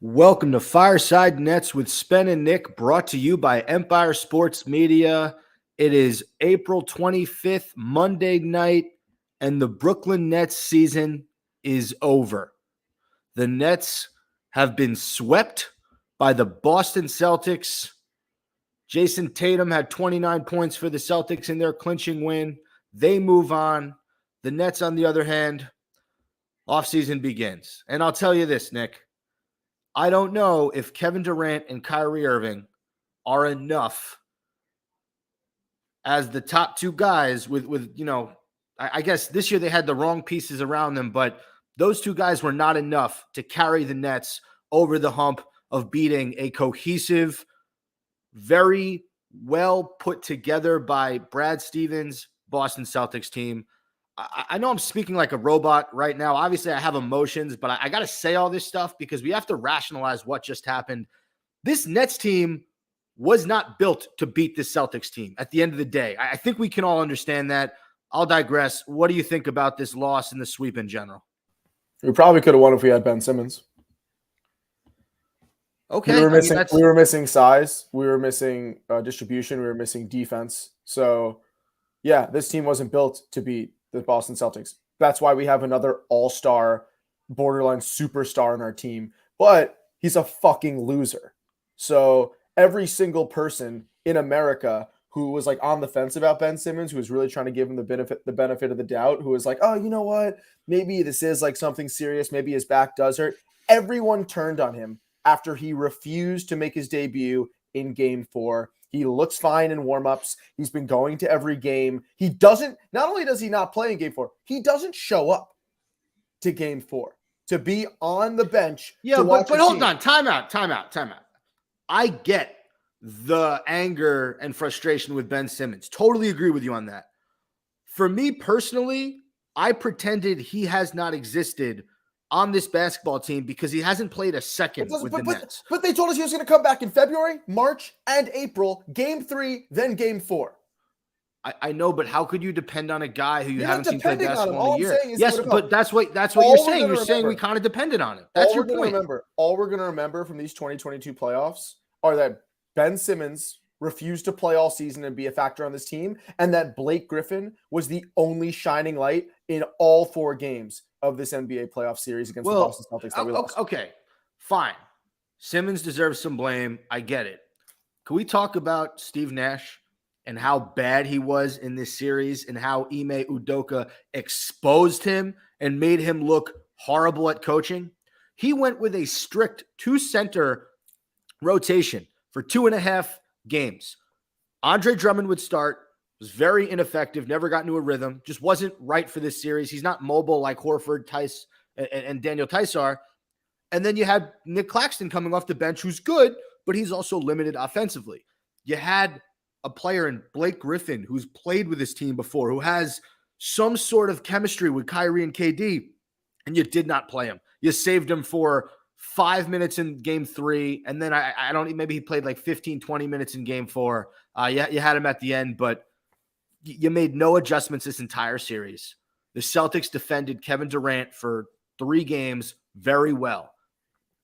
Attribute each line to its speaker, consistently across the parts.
Speaker 1: Welcome to Fireside Nets with Spen and Nick, brought to you by Empire Sports Media. It is April 25th, Monday night, and the Brooklyn Nets season is over. The Nets have been swept by the Boston Celtics. Jason Tatum had 29 points for the Celtics in their clinching win. They move on. The Nets, on the other hand, offseason begins. And I'll tell you this, Nick. I don't know if Kevin Durant and Kyrie Irving are enough as the top two guys with I guess this year they had the wrong pieces around them, but those two guys were not enough to carry the Nets over the hump of beating a cohesive, very well put together by Brad Stevens Boston Celtics team. I know I'm speaking like a robot right now. Obviously, I have emotions, but I got to say all this stuff because we have to rationalize what just happened. This Nets team was not built to beat the Celtics team at the end of the day. I think we can all understand that. I'll digress. What do you think about this loss and the sweep in general?
Speaker 2: We probably could have won if we had Ben Simmons.
Speaker 1: Okay.
Speaker 2: We were missing size. We were missing distribution. We were missing defense. So, yeah, this team wasn't built to beat the Boston Celtics. That's why we have another all-star, borderline superstar in our team. But he's a fucking loser. So every single person in America who was like on the fence about Ben Simmons, who was really trying to give him the benefit of the doubt, who was like, oh, you know what? Maybe this is like something serious. Maybe his back does hurt. Everyone turned on him after he refused to make his debut in Game 4. He looks fine in warmups. He's been going to every game. Not only does he not play in Game 4, he doesn't show up to Game 4 to be on the bench.
Speaker 1: Yeah, but hold on. Time out. I get the anger and frustration with Ben Simmons. Totally agree with you on that. For me personally, I pretended he has not existed on this basketball team because he hasn't played a second with the Nets.
Speaker 2: But they told us he was going to come back in February, March, and April, Game 3, then Game 4.
Speaker 1: I know, but how could you depend on a guy who you haven't seen play basketball in a year?
Speaker 2: Yes,
Speaker 1: but that's what you're saying. You're saying we kind of depended on it. That's your point.
Speaker 2: All we're going to remember from these 2022 playoffs are that Ben Simmons refused to play all season and be a factor on this team, and that Blake Griffin was the only shining light in all 4 games of this NBA playoff series against the Boston Celtics that we lost.
Speaker 1: Okay, fine. Simmons deserves some blame. I get it. Can we talk about Steve Nash and how bad he was in this series and how Ime Udoka exposed him and made him look horrible at coaching? He went with a strict 2-center rotation for 2.5 games. Andre Drummond would start. Was very ineffective, never got into a rhythm, just wasn't right for this series. He's not mobile like Horford, Tice, and Daniel Tice are. And then you had Nick Claxton coming off the bench, who's good, but he's also limited offensively. You had a player in Blake Griffin who's played with this team before, who has some sort of chemistry with Kyrie and KD, and you did not play him. You saved him for 5 minutes in Game 3, and then maybe he played like 15, 20 minutes in Game 4. You had him at the end, but you made no adjustments this entire series. The Celtics defended Kevin Durant for 3 games very well.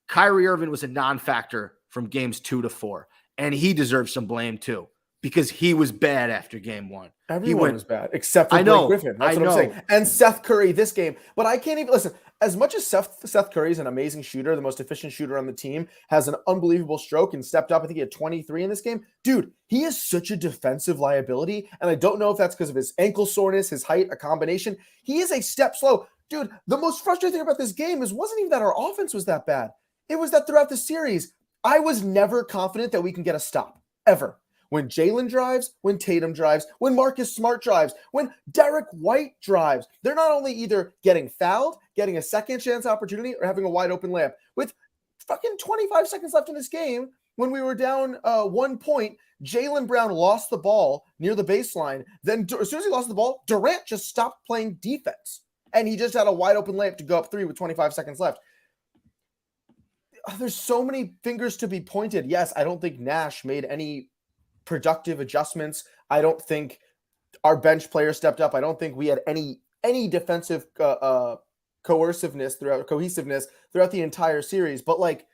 Speaker 1: Kyrie Irving was a non-factor from games 2 to 4, and he deserves some blame too because he was bad after Game 1.
Speaker 2: Everyone was bad except for Blake Griffin. That's what I'm saying. And Seth Curry this game. But I can't even listen. As much as Seth Curry is an amazing shooter, the most efficient shooter on the team, has an unbelievable stroke and stepped up. I think he had 23 in this game. Dude, he is such a defensive liability. And I don't know if that's because of his ankle soreness, his height, a combination. He is a step slow. Dude, the most frustrating thing about this game wasn't even that our offense was that bad. It was that throughout the series, I was never confident that we can get a stop, ever. When Jalen drives, when Tatum drives, when Marcus Smart drives, when Derek White drives, they're not only either getting fouled, getting a second chance opportunity, or having a wide open layup. With fucking 25 seconds left in this game, when we were down 1 point, Jaylen Brown lost the ball near the baseline. Then as soon as he lost the ball, Durant just stopped playing defense. And he just had a wide open layup to go up 3 with 25 seconds left. There's so many fingers to be pointed. Yes, I don't think Nash made any productive adjustments. I don't think our bench players stepped up. I don't think we had any defensive cohesiveness throughout the entire series. But like,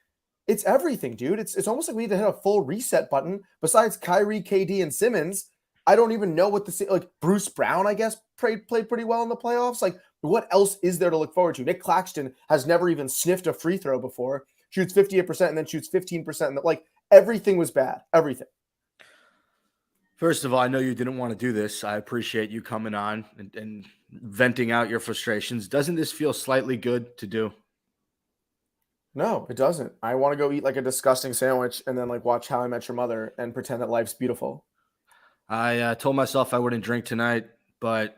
Speaker 2: It's everything, dude. It's almost like we need to hit a full reset button. Besides Kyrie, KD, and Simmons, I don't even know what like Bruce Brown, I guess, played pretty well in the playoffs. Like, what else is there to look forward to? Nick Claxton has never even sniffed a free throw before. Shoots 58% and then shoots 15%. And like everything was bad. Everything.
Speaker 1: First of all, I know you didn't want to do this. I appreciate you coming on and venting out your frustrations. Doesn't this feel slightly good to do?
Speaker 2: No, it doesn't. I want to go eat like a disgusting sandwich and then like watch How I Met Your Mother and pretend that life's beautiful.
Speaker 1: I told myself I wouldn't drink tonight, but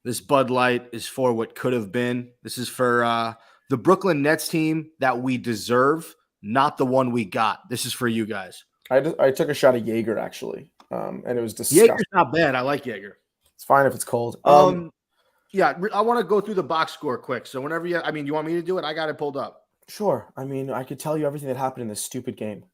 Speaker 1: this Bud Light is for what could have been. This is for the Brooklyn Nets team that we deserve, not the one we got. This is for you guys.
Speaker 2: I took a shot of Jaeger, actually, and it was disgusting.
Speaker 1: Jaeger's not bad. I like Jaeger.
Speaker 2: It's fine if it's cold.
Speaker 1: Yeah, I want to go through the box score quick. So whenever you want me to do it? I got it pulled up.
Speaker 2: Sure. I mean, I could tell you everything that happened in this stupid game.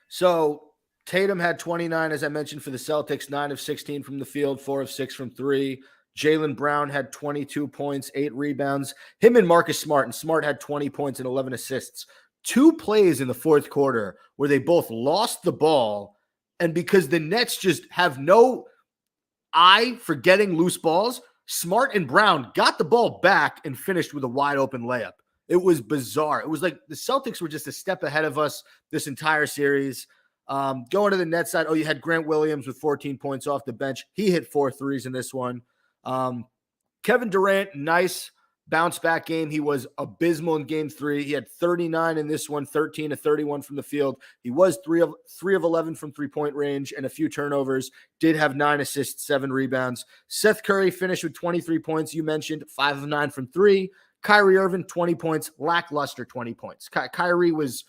Speaker 1: So Tatum had 29, as I mentioned, for the Celtics, 9 of 16 from the field, 4 of 6 from 3. Jaylen Brown had 22 points, 8 rebounds. Him and Marcus Smart, and Smart had 20 points and 11 assists. 2 plays in the fourth quarter where they both lost the ball, and because the Nets just have no eye for getting loose balls, Smart and Brown got the ball back and finished with a wide open layup. It was bizarre. It was like the Celtics were just a step ahead of us this entire series. Going to the Nets side, you had Grant Williams with 14 points off the bench. He hit 4 threes in this one. Kevin Durant, nice bounce back game. He was abysmal in game 3. He had 39 in this one, 13 to 31 from the field. He was 3 of 11 from 3-point range and a few turnovers. Did have 9 assists, 7 rebounds. Seth Curry finished with 23 points. You mentioned 5 of 9 from 3. Kyrie Irving, 20 points, lackluster 20 points. Kyrie was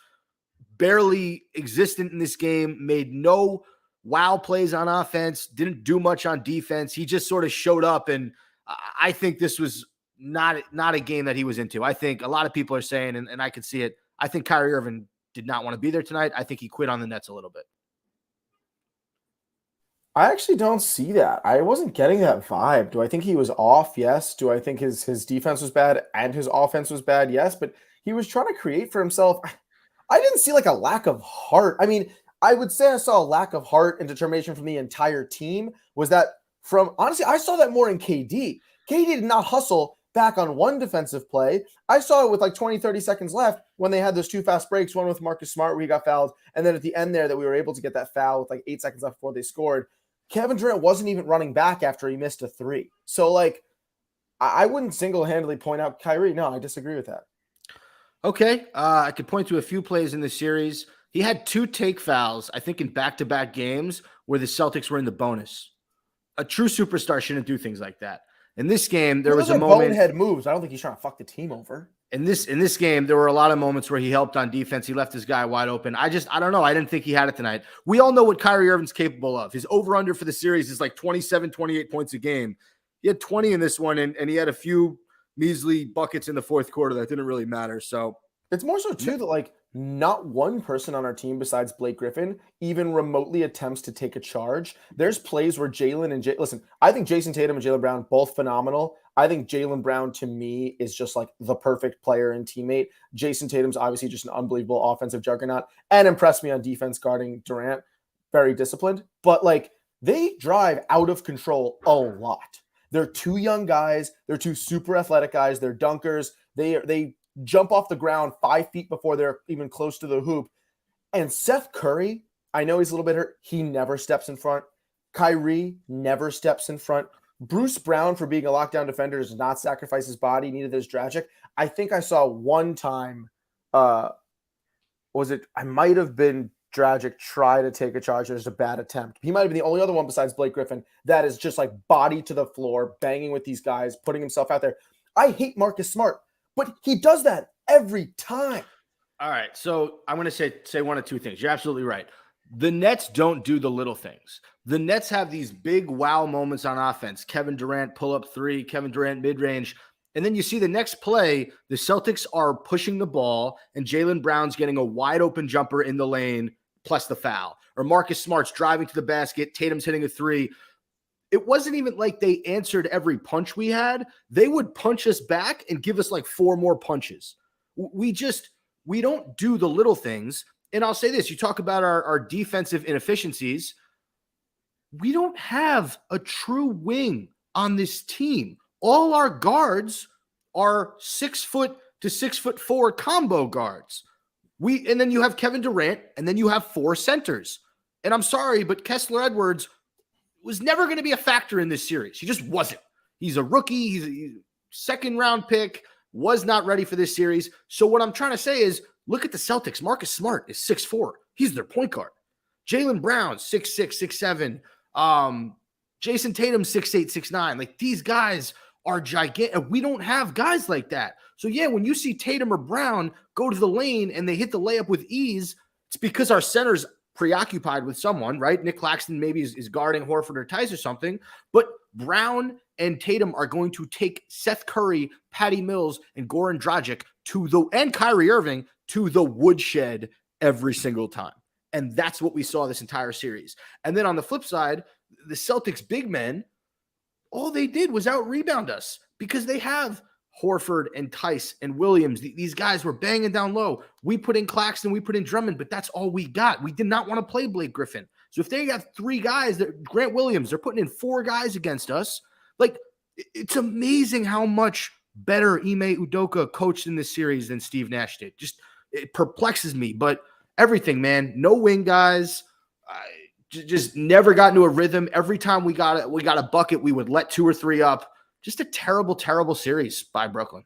Speaker 1: barely existent in this game, made no wow plays on offense, didn't do much on defense. He just sort of showed up, and I think this was not a game that he was into. I think a lot of people are saying, and I could see it, I think Kyrie Irving did not want to be there tonight. I think he quit on the Nets a little bit.
Speaker 2: I actually don't see that. I wasn't getting that vibe. Do I think he was off? Yes. Do I think his defense was bad and his offense was bad? Yes. But he was trying to create for himself. I didn't see like a lack of heart. I mean, I would say I saw a lack of heart and determination from the entire team. Was that honestly, I saw that more in KD. KD did not hustle back on one defensive play. I saw it with like 20, 30 seconds left when they had those 2 fast breaks, one with Marcus Smart where he got fouled, and then at the end there that we were able to get that foul with like 8 seconds left before they scored. Kevin Durant wasn't even running back after he missed a 3. So, like, I wouldn't single-handedly point out Kyrie. No, I disagree with that.
Speaker 1: Okay. I could point to a few plays in the series. He had 2 take fouls, I think, in back-to-back games where the Celtics were in the bonus. A true superstar shouldn't do things like that. In this game, there was a moment.
Speaker 2: Bonehead moves. I don't think he's trying to fuck the team over.
Speaker 1: In this game, there were a lot of moments where he helped on defense. He left his guy wide open. I don't know. I didn't think he had it tonight. We all know what Kyrie Irving's capable of. His over-under for the series is like 27, 28 points a game. He had 20 in this one, and he had a few measly buckets in the fourth quarter that didn't really matter. So
Speaker 2: it's more so, too, that like not one person on our team besides Blake Griffin even remotely attempts to take a charge. There's plays where listen, I think Jason Tatum and Jaylen Brown, both phenomenal. I think Jaylen Brown, to me, is just like the perfect player and teammate. Jason Tatum's obviously just an unbelievable offensive juggernaut and impressed me on defense guarding Durant. Very disciplined. But like they drive out of control a lot. They're 2 young guys. They're 2 super athletic guys. They're dunkers. They jump off the ground 5 feet before they're even close to the hoop. And Seth Curry, I know he's a little bit hurt. He never steps in front. Kyrie never steps in front. Bruce Brown, for being a lockdown defender, does not sacrifice his body. Neither does Dragic. I think I saw one time, I might have been Dragic try to take a charge. There's a bad attempt. He might have been the only other one besides Blake Griffin that is just like body to the floor, banging with these guys, putting himself out there. I hate Marcus Smart, but he does that every time.
Speaker 1: All right. So I'm going to say one of 2 things. You're absolutely right. The Nets don't do the little things. The Nets have these big wow moments on offense. Kevin Durant pull-up 3, Kevin Durant mid-range. And then you see the next play, the Celtics are pushing the ball, and Jaylen Brown's getting a wide-open jumper in the lane, plus the foul. Or Marcus Smart's driving to the basket, Tatum's hitting a 3. It wasn't even like they answered every punch we had. They would punch us back and give us like 4 more punches. We we don't do the little things. And I'll say this, you talk about our defensive inefficiencies. We don't have a true wing on this team. All our guards are 6 foot to 6'4" combo guards. And then you have Kevin Durant, and then you have 4 centers. And I'm sorry, but Kessler Edwards was never going to be a factor in this series. He just wasn't. He's a rookie. He's a second-round pick, was not ready for this series. So what I'm trying to say is, look at the Celtics. Marcus Smart is 6'4". He's their point guard. Jaylen Brown, 6'6", 6'7". Jason Tatum, 6'8", 6'9". Like, these guys are gigantic. We don't have guys like that. So, yeah, when you see Tatum or Brown go to the lane and they hit the layup with ease, it's because our center's preoccupied with someone, right? Nick Claxton maybe is guarding Horford or Tice or something. But Brown and Tatum are going to take Seth Curry, Patty Mills, and Goran Dragic and Kyrie Irving to the woodshed every single time. And that's what we saw this entire series. And then on the flip side, the Celtics big men, all they did was out-rebound us because they have Horford and Tice and Williams. These guys were banging down low. We put in Claxton, we put in Drummond, but that's all we got. We did not want to play Blake Griffin. So if they have 3 guys, Grant Williams, they're putting in 4 guys against us. Like, it's amazing how much better Ime Udoka coached in this series than Steve Nash did. Just, it perplexes me. But everything, man, no wing guys. Just never got into a rhythm. Every time we got a bucket, we would let 2 or 3 up. Just a terrible, terrible series by Brooklyn.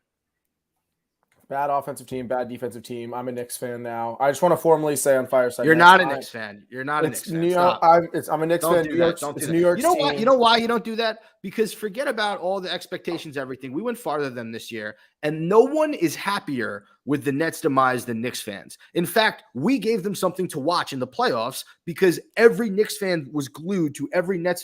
Speaker 2: Bad offensive team, bad defensive team. I'm a Knicks fan now. I just want to formally say on Fireside.
Speaker 1: You're not a Knicks fan. You're not a Knicks fan.
Speaker 2: I'm a Knicks fan. It's New York.
Speaker 1: You know why you don't do that? Because forget about all the expectations, everything. We went farther than this year, and no one is happier with the Nets' demise than Knicks fans. In fact, we gave them something to watch in the playoffs because every Knicks fan was glued to every Nets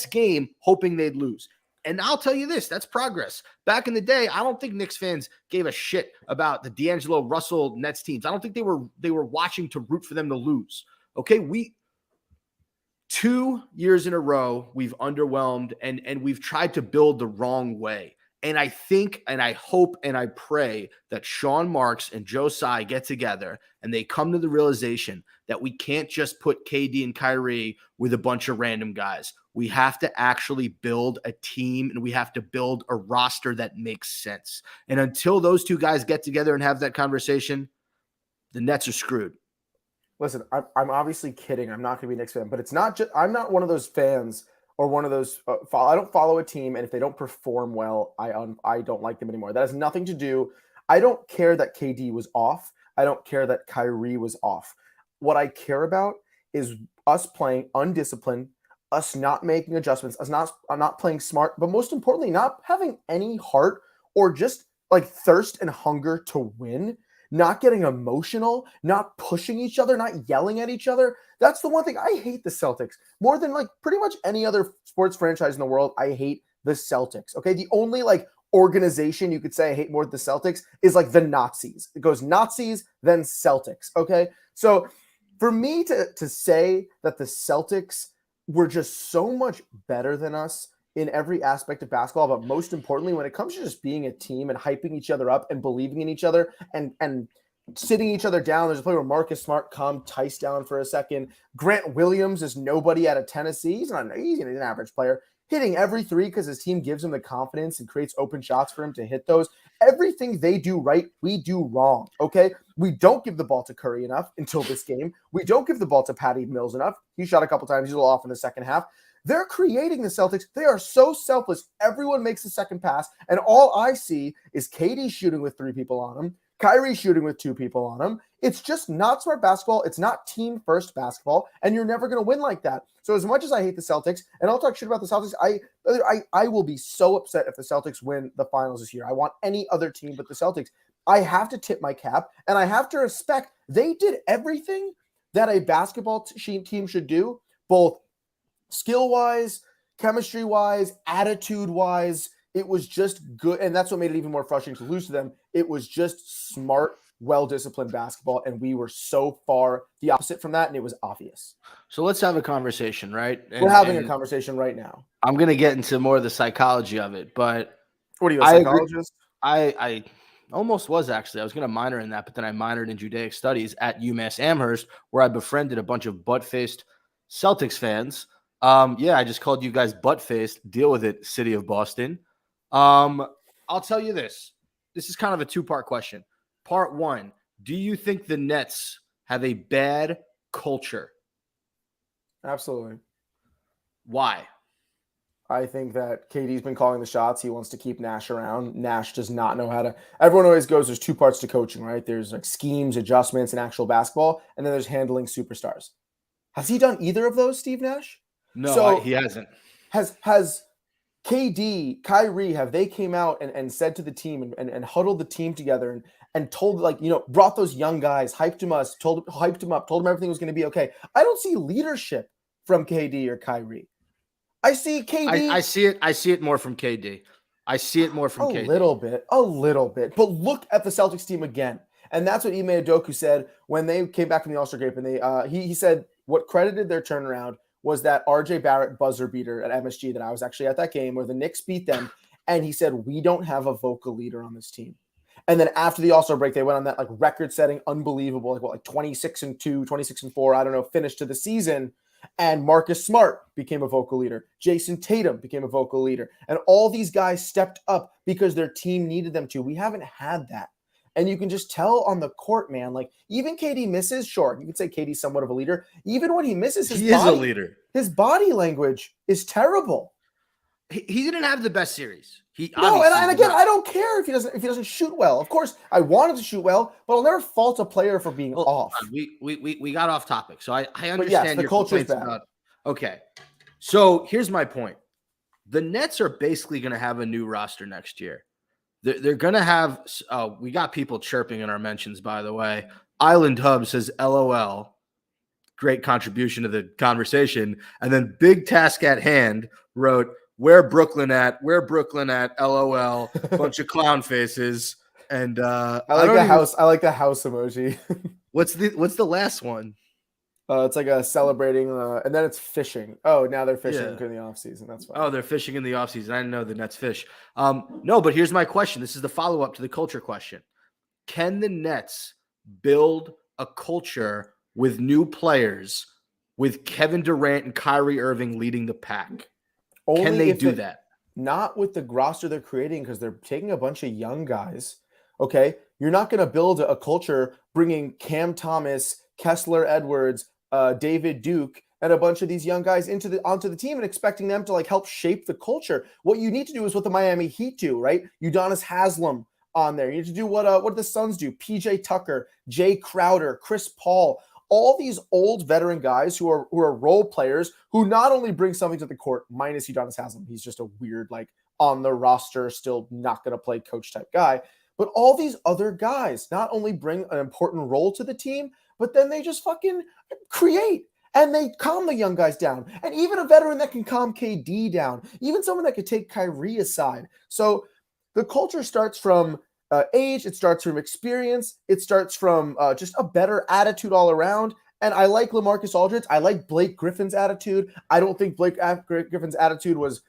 Speaker 1: game, hoping they'd lose. And I'll tell you this, that's progress. Back in the day, I don't think Knicks fans gave a shit about the D'Angelo Russell Nets teams. I don't think they were watching to root for them to lose. Okay, 2 years in a row, we've underwhelmed and we've tried to build the wrong way. And I think and I hope and I pray that Sean Marks and Joe Tsai get together and they come to the realization that we can't just put KD and Kyrie with a bunch of random guys. We have to actually build a team and we have to build a roster that makes sense. And until those 2 guys get together and have that conversation, the Nets are screwed.
Speaker 2: Listen, I'm obviously kidding. I'm not going to be a Knicks fan, but it's not just. I'm not one of those fans or one of those. I don't follow a team, and if they don't perform well, I don't like them anymore. That has nothing to do. I don't care that KD was off. I don't care that Kyrie was off. What I care about is us playing undisciplined, us not making adjustments, us not playing smart, but most importantly, not having any heart or just like thirst and hunger to win. Not getting emotional, not pushing each other, not yelling at each other. That's the one thing. I hate the Celtics more than like pretty much any other sports franchise in the world. I hate the Celtics. Okay. The only like organization you could say I hate more than the Celtics is like the Nazis. It goes Nazis, then Celtics. Okay. So for me to say that the Celtics were just so much better than us in every aspect of basketball, but most importantly, when it comes to just being a team and hyping each other up and believing in each other and sitting each other down. There's a play where Marcus Smart calmed Tice down for a second. Grant Williams is nobody out of Tennessee. He's an average player, hitting every 3 because his team gives him the confidence and creates open shots for him to hit those. Everything they do right, we do wrong, okay? We don't give the ball to Curry enough until this game. We don't give the ball to Patty Mills enough. He shot a couple times. He's a little off in the second half. They're creating the Celtics. They are so selfless. Everyone makes the second pass, and all I see is KD shooting with 3 people on him, Kyrie shooting with 2 people on him. It's just not smart basketball. It's not team-first basketball, and you're never going to win like that. So as much as I hate the Celtics, and I'll talk shit about the Celtics, I will be so upset if the Celtics win the finals this year. I want any other team but the Celtics. I have to tip my cap, and I have to respect they did everything that a basketball team should do, both skill-wise, chemistry-wise, attitude-wise. It was just good, and that's what made it even more frustrating to lose to them. It was just smart, well-disciplined basketball, and we were so far the opposite from that, and it was obvious.
Speaker 1: So let's have a conversation, right?
Speaker 2: We're having a conversation right now.
Speaker 1: I'm going to get into more of the psychology of it, but
Speaker 2: what are you, a psychologist?
Speaker 1: Almost was, actually. I was going to minor in that, but then I minored in Judaic studies at UMass Amherst, where I befriended a bunch of butt-faced Celtics fans. Yeah, I just called you guys butt-faced. Deal with it, city of Boston. I'll tell you this. This is kind of a two-part question. Part one, do you think the Nets have a bad culture?
Speaker 2: Absolutely.
Speaker 1: Why?
Speaker 2: I think that KD's been calling the shots. He wants to keep Nash around. Nash does not know how to. Everyone always goes, there's two parts to coaching, right? There's like schemes, adjustments, and actual basketball, and then there's handling superstars. Has he done either of those, Steve Nash?
Speaker 1: No, he hasn't.
Speaker 2: Has KD, Kyrie, have they came out and said to the team and huddled the team together and told, brought those young guys, hyped them up, told them everything was going to be okay? I don't see leadership from KD or Kyrie. I see KD.
Speaker 1: I see it more from KD. I see it more from KD.
Speaker 2: A little bit. But look at the Celtics team again. And that's what Ime Udoka said when they came back from the All-Star break. And he said what credited their turnaround was that RJ Barrett buzzer beater at MSG that I was actually at that game where the Knicks beat them. And he said, we don't have a vocal leader on this team. And then after the All-Star break, they went on that record-setting, unbelievable, 26-2, 26-4, I don't know, finish to the season. And Marcus Smart became a vocal leader. Jason Tatum became a vocal leader. And all these guys stepped up because their team needed them to. We haven't had that. And you can just tell on the court, man, even KD misses, sure, you could say KD's somewhat of a leader. Even when he misses,
Speaker 1: he is a leader.
Speaker 2: His body language is terrible.
Speaker 1: He didn't have the best series.
Speaker 2: And again, I don't care if he doesn't shoot well. Of course, I wanted to shoot well, but I'll never fault a player for being off.
Speaker 1: We got off topic, so I understand.
Speaker 2: Yes, the culture is bad.
Speaker 1: Okay, so here's my point: the Nets are basically going to have a new roster next year. They're going to have. We got people chirping in our mentions, by the way. Island Hub says, "LOL." Great contribution to the conversation, and then Big Task at Hand wrote, Where Brooklyn at? LOL. Bunch of clown faces. And
Speaker 2: I like the house emoji.
Speaker 1: What's the last one?
Speaker 2: It's like a celebrating, and then it's fishing. Oh, now they're fishing in the off season. That's fine.
Speaker 1: Oh, they're fishing in the off season. I didn't know the Nets fish. No, but here's my question. This is the follow up to the culture question. Can the Nets build a culture with new players, with Kevin Durant and Kyrie Irving leading the pack? Can they do that?
Speaker 2: Not with the roster they're creating, because they're taking a bunch of young guys. Okay, you're not going to build a culture bringing Cam Thomas, Kessler Edwards, David Duke, and a bunch of these young guys onto the team and expecting them to help shape the culture. What you need to do is what the Miami Heat do, right? Udonis Haslem on there. You need to do what the Suns do. PJ Tucker, Jay Crowder, Chris Paul. All these old veteran guys who are role players who not only bring something to the court, minus Udonis Haslem, he's just a weird, on the roster, still not going to play coach type guy. But all these other guys not only bring an important role to the team, but then they just fucking create and they calm the young guys down. And even a veteran that can calm KD down, even someone that could take Kyrie aside. So the culture starts from age, it starts from experience, it starts from just a better attitude all around. And I like LaMarcus Aldridge. I like Blake Griffin's attitude. I don't think Blake Griffin's attitude was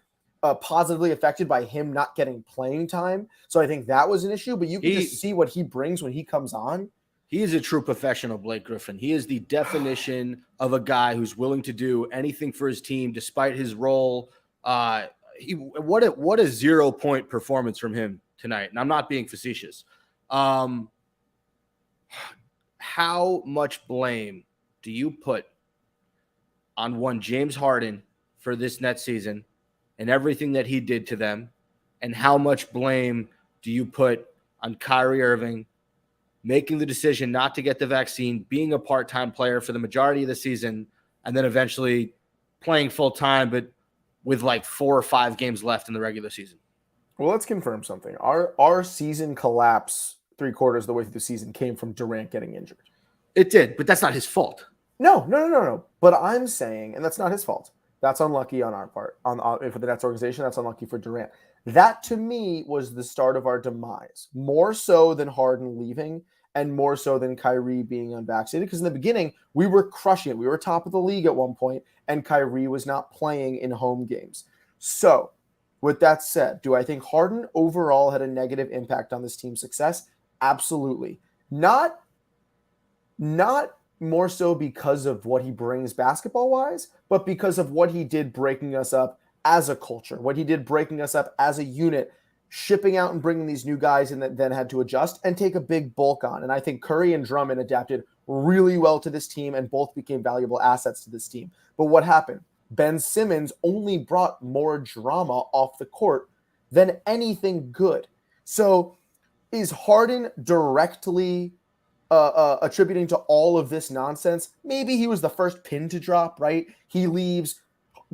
Speaker 2: positively affected by him not getting playing time. So I think that was an issue, but you can just see what he brings when he comes on.
Speaker 1: He is a true professional, Blake Griffin. He is the definition of a guy who's willing to do anything for his team despite his role. What a 0-point performance from him tonight. And I'm not being facetious. How much blame do you put on one James Harden for this Nets season and everything that he did to them? And how much blame do you put on Kyrie Irving making the decision not to get the vaccine, being a part-time player for the majority of the season, and then eventually playing full-time, but with 4 or 5 games left in the regular season?
Speaker 2: Well, let's confirm something. Our season collapse 3/4 of the way through the season came from Durant getting injured.
Speaker 1: It did, but that's not his fault.
Speaker 2: No. But I'm saying, and that's not his fault. That's unlucky on our part. For the Nets organization, that's unlucky for Durant. That, to me, was the start of our demise. More so than Harden leaving and more so than Kyrie being unvaccinated. Because in the beginning, we were crushing it. We were top of the league at one point, and Kyrie was not playing in home games. So With that said, do I think Harden overall had a negative impact on this team's success? Absolutely. Not more so because of what he brings basketball-wise, but because of what he did breaking us up as a culture, what he did breaking us up as a unit, shipping out and bringing these new guys in that then had to adjust and take a big bulk on. And I think Curry and Drummond adapted really well to this team and both became valuable assets to this team. But what happened? Ben Simmons only brought more drama off the court than anything good. So is Harden directly attributing to all of this nonsense? Maybe he was the first pin to drop, right? He leaves.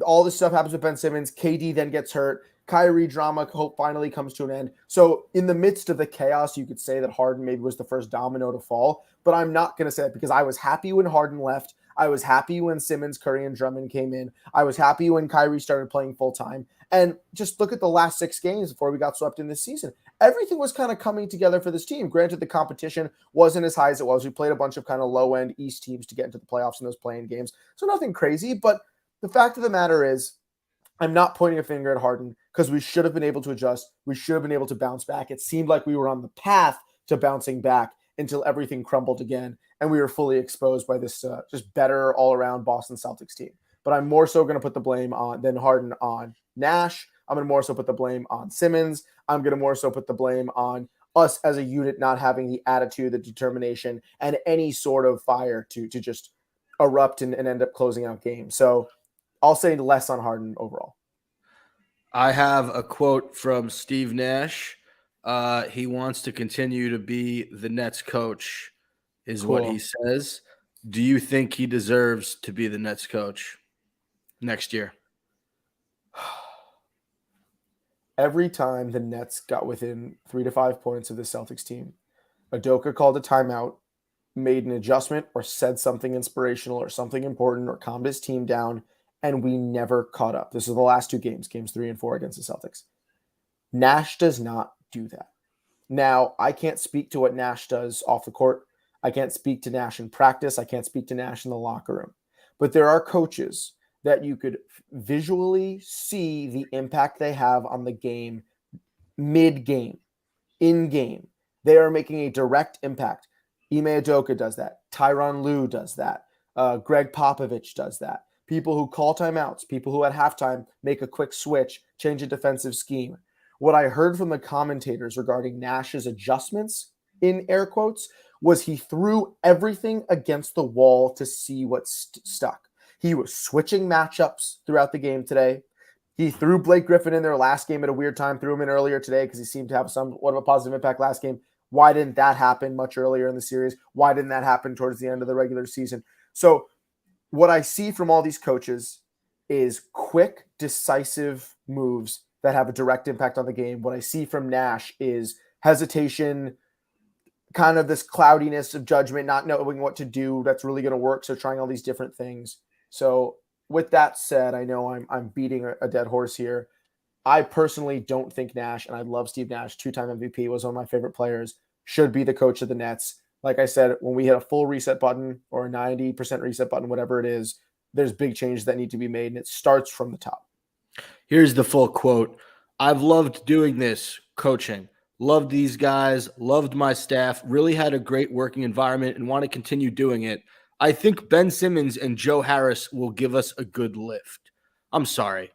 Speaker 2: All this stuff happens with Ben Simmons. KD then gets hurt. Kyrie drama hope finally comes to an end. So in the midst of the chaos, you could say that Harden maybe was the first domino to fall. But I'm not going to say that because I was happy when Harden left. I was happy when Simmons, Curry, and Drummond came in. I was happy when Kyrie started playing full time. And just look at the last 6 games before we got swept in this season. Everything was kind of coming together for this team. Granted, the competition wasn't as high as it was. We played a bunch of kind of low-end East teams to get into the playoffs in those playing games. So nothing crazy. But the fact of the matter is, I'm not pointing a finger at Harden because we should have been able to adjust. We should have been able to bounce back. It seemed like we were on the path to bouncing back until everything crumbled again, and we were fully exposed by this just better all-around Boston Celtics team. But I'm more so going to put the blame than Harden on Nash. I'm going to more so put the blame on Simmons. I'm going to more so put the blame on us as a unit not having the attitude, the determination, and any sort of fire to just erupt and end up closing out games. So I'll say less on Harden overall.
Speaker 1: I have a quote from Steve Nash. He wants to continue to be the Nets coach, is
Speaker 2: Cool.
Speaker 1: what he says. Do you think he deserves to be the Nets coach next year?
Speaker 2: Every time the Nets got within 3 to 5 points of the Celtics team, Udoka called a timeout, made an adjustment, or said something inspirational or something important or calmed his team down, and we never caught up. This is the last 2 games, games 3 and 4 against the Celtics. Nash does not do that. Now, I can't speak to what Nash does off the court. I can't speak to Nash in practice. I can't speak to Nash in the locker room. But there are coaches that you could visually see the impact they have on the game mid-game, in-game. They are making a direct impact. Ime Udoka does that. Tyronn Lue does that. Greg Popovich does that. People who call timeouts, people who at halftime make a quick switch, change a defensive scheme. What I heard from the commentators regarding Nash's adjustments, in air quotes, was he threw everything against the wall to see what stuck. He was switching matchups throughout the game today. He threw Blake Griffin in there last game at a weird time, threw him in earlier today because he seemed to have somewhat of a positive impact last game. Why didn't that happen much earlier in the series? Why didn't that happen towards the end of the regular season? So what I see from all these coaches is quick, decisive moves that have a direct impact on the game. What I see from Nash is hesitation, kind of this cloudiness of judgment, not knowing what to do that's really going to work. So trying all these different things. So with that said, I know I'm beating a dead horse here. I personally don't think Nash, and I love Steve Nash, 2-time MVP, was one of my favorite players, should be the coach of the Nets. Like I said, when we hit a full reset button or a 90% reset button, whatever it is, there's big changes that need to be made, and it starts from the top.
Speaker 1: Here's the full quote. I've loved doing this, coaching. Loved these guys, loved my staff, really had a great working environment and want to continue doing it. I think Ben Simmons and Joe Harris will give us a good lift. I'm sorry.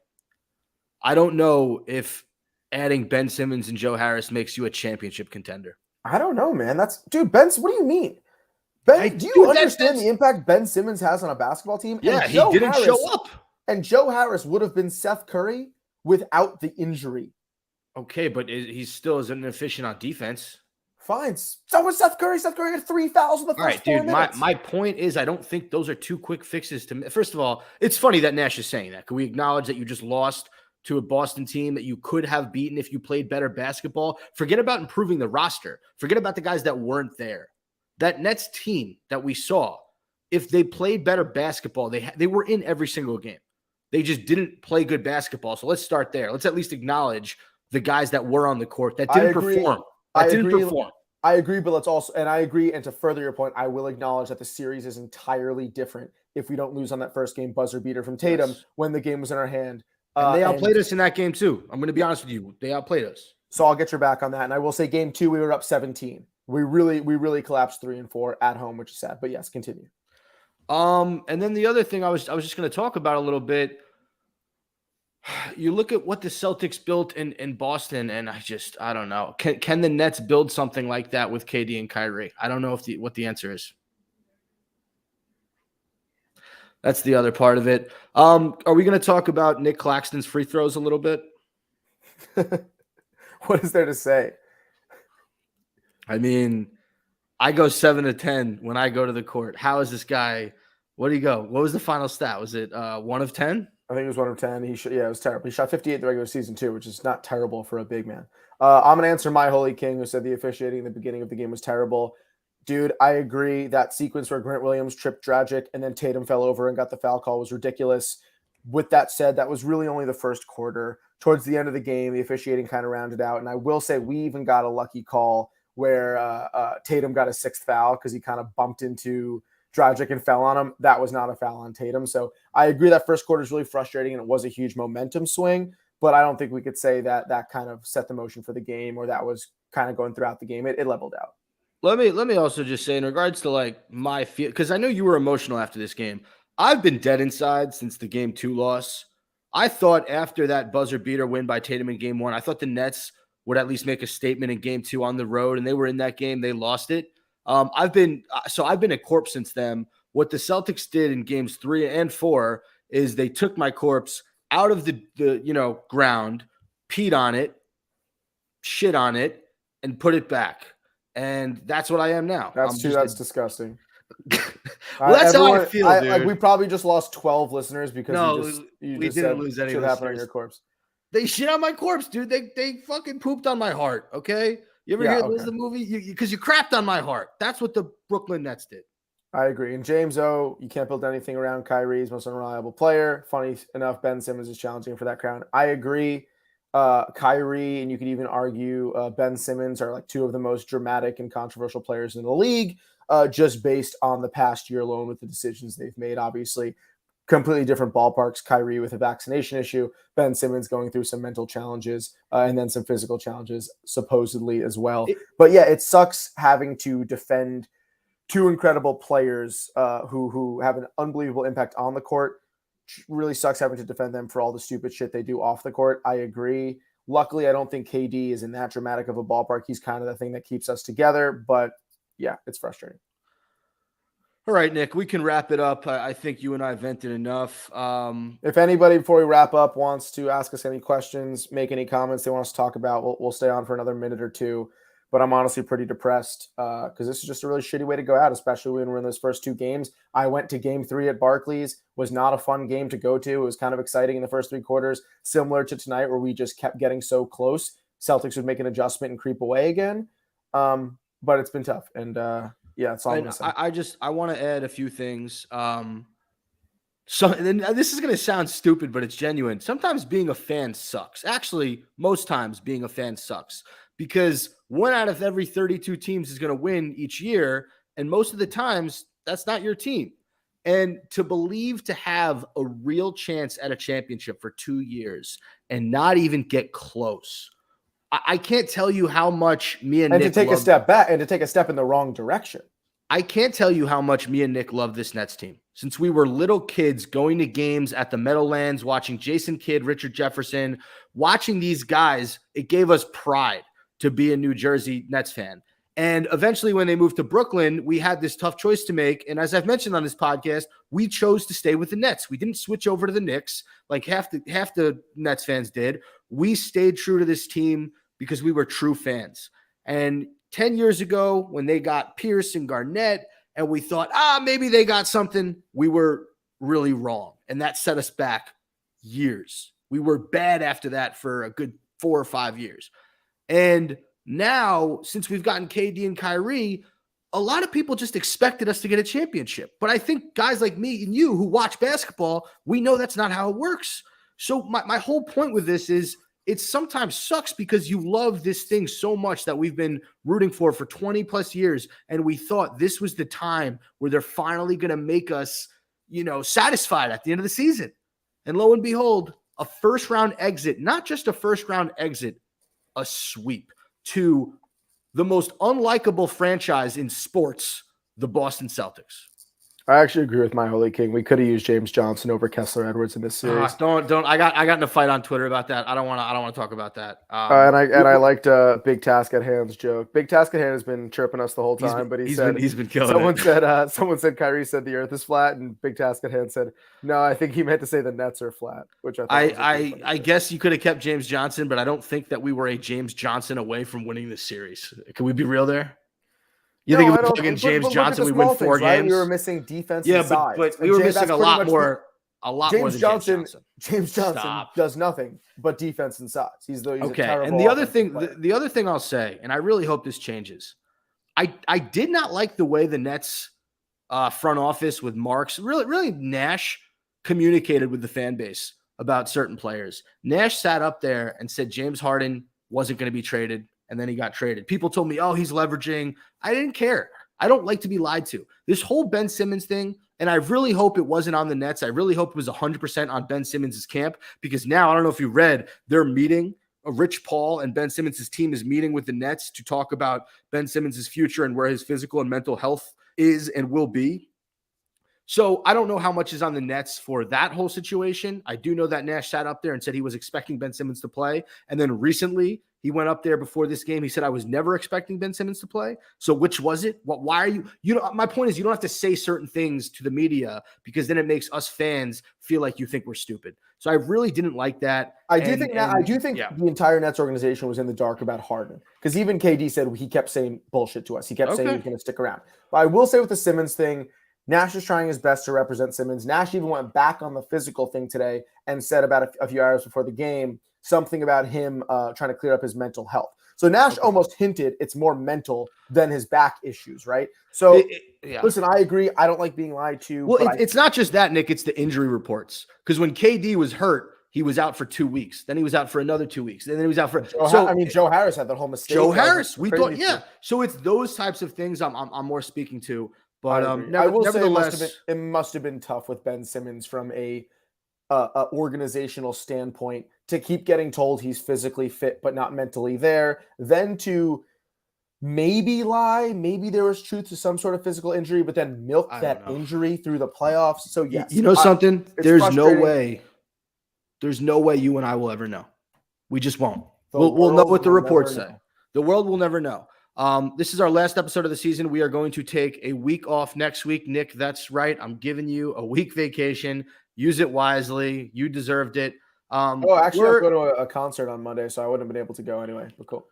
Speaker 1: I don't know if adding Ben Simmons and Joe Harris makes you a championship contender.
Speaker 2: I don't know, man. Ben, what do you mean? Ben, do you understand the impact Ben Simmons has on a basketball team?
Speaker 1: Yeah, he didn't show up.
Speaker 2: And Joe Harris would have been Seth Curry without the injury.
Speaker 1: Okay, but he still is inefficient on defense.
Speaker 2: Fine. So was Seth Curry. Seth Curry had 3 fouls in the first 4 minutes.
Speaker 1: My point is I don't think those are 2 quick fixes to – first of all, it's funny that Nash is saying that. Can we acknowledge that you just lost to a Boston team that you could have beaten if you played better basketball? Forget about improving the roster. Forget about the guys that weren't there. That Nets team that we saw, if they played better basketball, they were in every single game. They just didn't play good basketball. So let's start there. Let's at least acknowledge the guys that were on the court that didn't perform. I
Speaker 2: agree, but let's also, and I agree, and to further your point, I will acknowledge that the series is entirely different if we don't lose on that first game buzzer beater from Tatum when the game was in our hand.
Speaker 1: And they outplayed us in that game too. I'm going to be honest with you. They outplayed us.
Speaker 2: So I'll get your back on that. And I will say game 2, we were up 17. We really collapsed 3 and 4 at home, which is sad. But yes, continue.
Speaker 1: And then the other thing I was just going to talk about a little bit. You look at what the Celtics built in Boston, and I don't know. Can the Nets build something like that with KD and Kyrie? I don't know what the answer is. That's the other part of it. Are we going to talk about Nick Claxton's free throws a little bit?
Speaker 2: What is there to say?
Speaker 1: I mean, I go 7 of 10 when I go to the court. How is this guy? What do you go? What was the final stat? Was it 1 of 10?
Speaker 2: I think it was 1 of 10. It was terrible. He shot 58 the regular season too, which is not terrible for a big man. I'm going to answer my holy king, who said the officiating in the beginning of the game was terrible. Dude, I agree. That sequence where Grant Williams tripped Dragic and then Tatum fell over and got the foul call was ridiculous. With that said, that was really only the first quarter. Towards the end of the game, the officiating kind of rounded out. And I will say we even got a lucky call where Tatum got a 6th foul because he kind of bumped into Dragic and fell on him. That was not a foul on Tatum. So I agree that first quarter is really frustrating and it was a huge momentum swing. But I don't think we could say that that kind of set the motion for the game or that was kind of going throughout the game. It leveled out.
Speaker 1: Let me also just say in regards to like my feel, because I know you were emotional after this game. I've been dead inside since the game 2 loss. I thought after that buzzer beater win by Tatum in game 1, I thought the Nets would at least make a statement in game 2 on the road, and they were in that game. They lost it. I've been a corpse since then. What the Celtics did in games 3 and 4 is they took my corpse out of the ground, peed on it, shit on it, and put it back. And that's what I am now.
Speaker 2: That's disgusting.
Speaker 1: Well, that's how I feel, dude.
Speaker 2: Like we probably just lost 12 listeners because
Speaker 1: we didn't lose any
Speaker 2: listeners. Happen on your corpse.
Speaker 1: They shit on my corpse, dude. They fucking pooped on my heart. Okay, you ever hear the movie? Because you crapped on my heart. That's what the Brooklyn Nets did.
Speaker 2: I agree. And James O, you can't build anything around Kyrie. He's most unreliable player. Funny enough, Ben Simmons is challenging for that crown. I agree. Kyrie, and you could even argue Ben Simmons are like 2 of the most dramatic and controversial players in the league, just based on the past year alone with the decisions they've made. Obviously, completely different ballparks. Kyrie with a vaccination issue, Ben Simmons going through some mental challenges, and then some physical challenges supposedly as well. But yeah, it sucks having to defend 2 incredible players who have an unbelievable impact on the court. Really sucks having to defend them for all the stupid shit they do off the court. I agree. Luckily, I don't think KD is in that dramatic of a ballpark. He's kind of the thing that keeps us together. But yeah, it's frustrating.
Speaker 1: All right, Nick, we can wrap it up. I think you and I vented enough.
Speaker 2: If anybody, before we wrap up, wants to ask us any questions, make any comments they want us to talk about, we'll stay on for another minute or 2. But I'm honestly pretty depressed because this is just a really shitty way to go out, especially when we're in those first 2 games. I went to game 3 at Barclays. Was not a fun game to go to. It was kind of exciting in the first 3 quarters, similar to tonight where we just kept getting so close. Celtics would make an adjustment and creep away again. But it's been tough. And that's all I'm going to say.
Speaker 1: I want to add a few things. So this is going to sound stupid, but it's genuine. Sometimes being a fan sucks. Actually, most times being a fan sucks. Because 1 out of every 32 teams is going to win each year. And most of the times, that's not your team. And to have a real chance at a championship for 2 years and not even get close. I can't tell you how much me and Nick
Speaker 2: to take a step back and to take a step in the wrong direction.
Speaker 1: I can't tell you how much me and Nick love this Nets team. Since we were little kids going to games at the Meadowlands, watching Jason Kidd, Richard Jefferson, watching these guys, it gave us pride to be a New Jersey Nets fan. And eventually when they moved to Brooklyn, we had this tough choice to make. And as I've mentioned on this podcast, we chose to stay with the Nets. We didn't switch over to the Knicks like half the Nets fans did. We stayed true to this team because we were true fans. And 10 years ago when they got Pierce and Garnett and we thought, maybe they got something, we were really wrong. And that set us back years. We were bad after that for a good 4 or 5 years. And now, since we've gotten KD and Kyrie, a lot of people just expected us to get a championship. But I think guys like me and you who watch basketball, we know that's not how it works. So my whole point with this is it sometimes sucks because you love this thing so much that we've been rooting for 20 plus years. And we thought this was the time where they're finally going to make us, satisfied at the end of the season. And lo and behold, a first-round exit, not just a first-round exit, a sweep to the most unlikable franchise in sports, the Boston Celtics.
Speaker 2: I actually agree with my Holy King. We could have used James Johnson over Kessler Edwards in this series.
Speaker 1: Don't. I got in a fight on Twitter about that. I don't want to talk about that.
Speaker 2: And I liked Big Task at Hand's joke. Big Task at Hand has been chirping us the whole time, but he's been killing it. Someone said Kyrie said the Earth is flat, and Big Task at Hand said no. I think he meant to say the Nets are flat, which
Speaker 1: I guess you could have kept James Johnson, but I don't think that we were a James Johnson away from winning this series. Can we be real there? You think if we plug in James Johnson, we win 4 games?
Speaker 2: Right? We were missing defense. Yeah,
Speaker 1: but we were missing a lot more more than James Johnson.
Speaker 2: James Johnson does nothing but defense and size. He's a terrible.
Speaker 1: And the other thing I'll say, and I really hope this changes. I did not like the way the Nets front office with Marks, really Nash communicated with the fan base about certain players. Nash sat up there and said James Harden wasn't going to be traded. And then he got traded. People told me, oh, he's leveraging. I didn't care. I don't like to be lied to. This whole Ben Simmons thing, and I really hope it wasn't on the Nets. I really hope it was 100% on Ben Simmons' camp, because now, I don't know if you read, they're meeting. Rich Paul and Ben Simmons' team is meeting with the Nets to talk about Ben Simmons' future and where his physical and mental health is and will be. So I don't know how much is on the Nets for that whole situation. I do know that Nash sat up there and said he was expecting Ben Simmons to play. And then recently, he went up there before this game. He said, I was never expecting Ben Simmons to play. So which was it? Why are you my point is, you don't have to say certain things to the media, because then it makes us fans feel like you think we're stupid. So I really didn't like that.
Speaker 2: I do think the entire Nets organization was in the dark about Harden, because even KD said he kept saying bullshit to us. He kept saying he was going to stick around. But I will say with the Simmons thing, Nash is trying his best to represent Simmons. Nash even went back on the physical thing today and said about a few hours before the game, something about him trying to clear up his mental health. So Nash almost hinted it's more mental than his back issues, right? So listen, I agree. I don't like being lied to.
Speaker 1: Well, it's not just that, Nick. It's the injury reports. Because when KD was hurt, he was out for 2 weeks. Then he was out for another 2 weeks. And then he was out for
Speaker 2: Joe Harris had that whole mistake.
Speaker 1: Joe Harris, we thought, So it's those types of things I'm more speaking to. But
Speaker 2: I will say it must have been tough with Ben Simmons from a organizational standpoint to keep getting told he's physically fit but not mentally there, then to maybe lie, maybe there was truth to some sort of physical injury, but then milk that injury through the playoffs. So yes,
Speaker 1: something, there's no way you and I will ever know. We just won't. We'll know what the reports say. The world will never know. This is our last episode of the season. We are going to take a week off next week. Nick, that's right. I'm giving you a week vacation. Use it wisely. You deserved it.
Speaker 2: Actually, I'll go to a concert on Monday, so I wouldn't have been able to go anyway. But cool.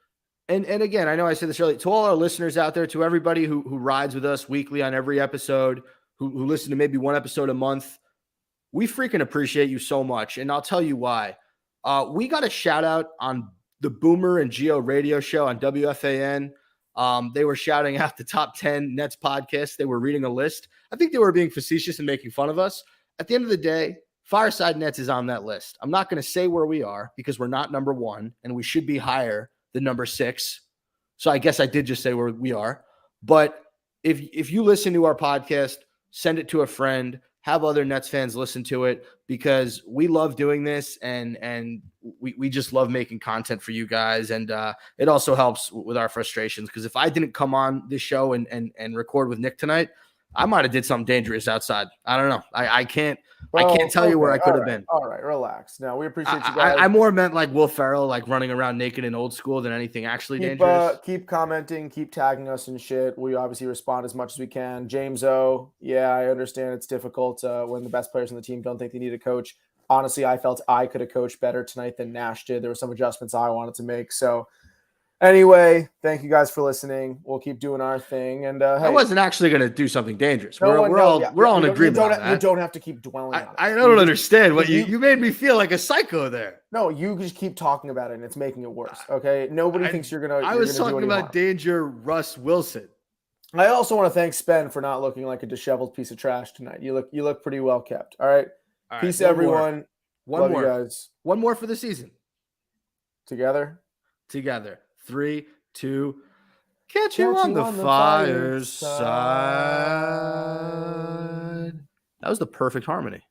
Speaker 1: And again, I know I said this earlier, to all our listeners out there, to everybody who rides with us weekly on every episode, who listen to maybe one episode a month, we freaking appreciate you so much. And I'll tell you why. We got a shout out on the Boomer and Geo radio show on WFAN. They were shouting out the top 10 Nets podcasts. They were reading a list. I think they were being facetious and making fun of us. At the end of the day, Fireside Nets is on that list. I'm not going to say where we are, because we're not number 1 and we should be higher than number 6. So I guess I did just say where we are. But if you listen to our podcast, send it to a friend, have other Nets fans listen to it, because we love doing this and we just love making content for you guys. And it also helps with our frustrations, because if I didn't come on this show and record with Nick tonight, I might have did something dangerous outside. I don't know. I can't tell you where I could have been.
Speaker 2: All right, relax. No, we appreciate you guys.
Speaker 1: I more meant like Will Ferrell, like running around naked in Old School, than anything actually dangerous.
Speaker 2: Keep commenting, keep tagging us and shit. We obviously respond as much as we can. James O, I understand it's difficult when the best players on the team don't think they need a coach. Honestly, I felt I could have coached better tonight than Nash did. There were some adjustments I wanted to make. So anyway, thank you guys for listening. We'll keep doing our thing. And
Speaker 1: I wasn't actually going to do something dangerous. We're all in agreement.
Speaker 2: You don't have to keep dwelling on it.
Speaker 1: I don't understand what you made me feel like a psycho there.
Speaker 2: No, you just keep talking about it, and it's making it worse. Okay, nobody thinks you're gonna.
Speaker 1: I was talking about danger, Russ Wilson.
Speaker 2: I also want to thank Spen for not looking like a disheveled piece of trash tonight. You look pretty well kept. All right. Peace, everyone.
Speaker 1: One more, guys. One more for the season.
Speaker 2: Together.
Speaker 1: 3, 2, catch you on the fireside. That was the perfect harmony.